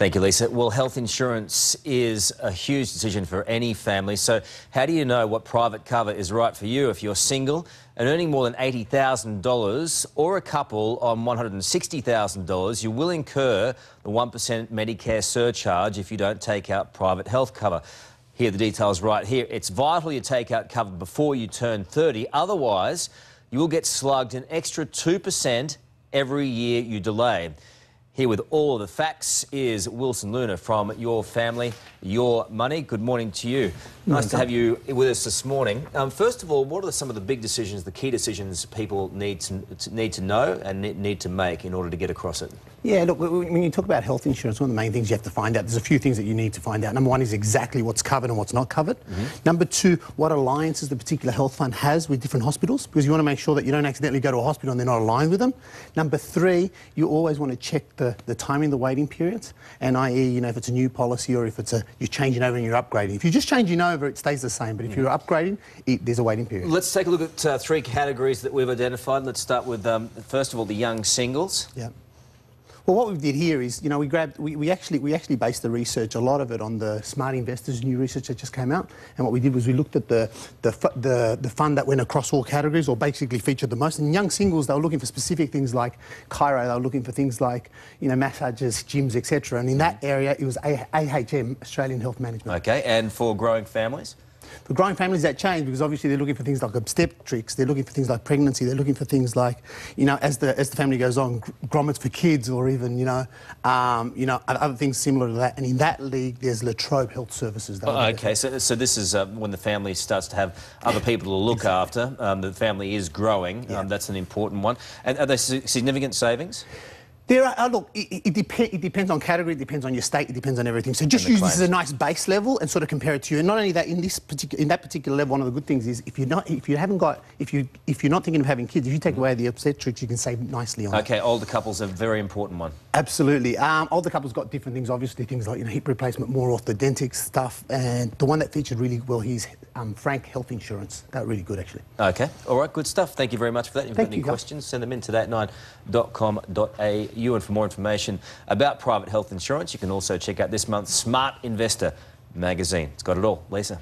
Thank you, Lisa. Well, health insurance is a huge decision for any family. So how do you know what private cover is right for you? If you're single and earning more than $80,000 or a couple on $160,000, you will incur the 1% Medicare surcharge if you don't take out private health cover. Here are the details right here. It's vital you take out cover before you turn 30. Otherwise, you will get slugged an extra 2% every year you delay. Here with all of the facts is Wilson Luna from Your Family, Your Money. Good morning to you. Nice to have you with us this morning. First of all, what are some of the big decisions, the key decisions people need to know and need to make in order to get across it? Yeah, look, when you talk about health insurance, one of the main things you have to find out, there's a few things that you need to find out. Number one is exactly what's covered and what's not covered. Number two, what alliances the particular health fund has with different hospitals, because you want to make sure that you don't accidentally go to a hospital and they're not aligned with them. Number three, you always want to check the timing, the waiting periods, and i.e., you know, if it's a new policy or if it's you're changing over and you're upgrading. If you're just changing over, it stays the same, but if you're upgrading, there's a waiting period. Let's take a look at three categories that we've identified. Let's start with, first of all, the young singles. Yeah. Well, what we did here is, you know, we actually based the research, a lot of it, on the Smart Investors new research that just came out. And what we did was we looked at the fund that went across all categories, or basically featured the most. And young singles, they were looking for specific things like chiro, they were looking for things like, you know, massages, gyms, etc. And in that area, it was AHM, Australian Health Management. Okay, and for growing families? For growing families, that changed because obviously they're looking for things like obstetrics, they're looking for things like pregnancy, they're looking for things like, you know, as the family goes on, grommets for kids, or even, you know, other things similar to that. And in that league, there's La Trobe Health Services. Okay, so this is when the family starts to have other people to look after. The family is growing. Yeah. That's an important one. And are there significant savings? There are, look, it depends on category, it depends on your state, it depends on everything. So just use this as a nice base level and sort of compare it to you. And not only that, in that particular level, one of the good things is if you're not thinking of having kids, if you take away the obstetrics, you can save nicely on it. Okay, older couples are a very important one. Absolutely. Older couples got different things, obviously, things like, you know, hip replacement, more orthodontic stuff. And the one that featured really well here is Frank Health Insurance. That really good, actually. Okay, all right, good stuff. Thank you very much for that. If you've got any questions, send them in to that9.com.au. And for more information about private health insurance, you can also check out this month's Smart Investor magazine. It's got it all. Lisa.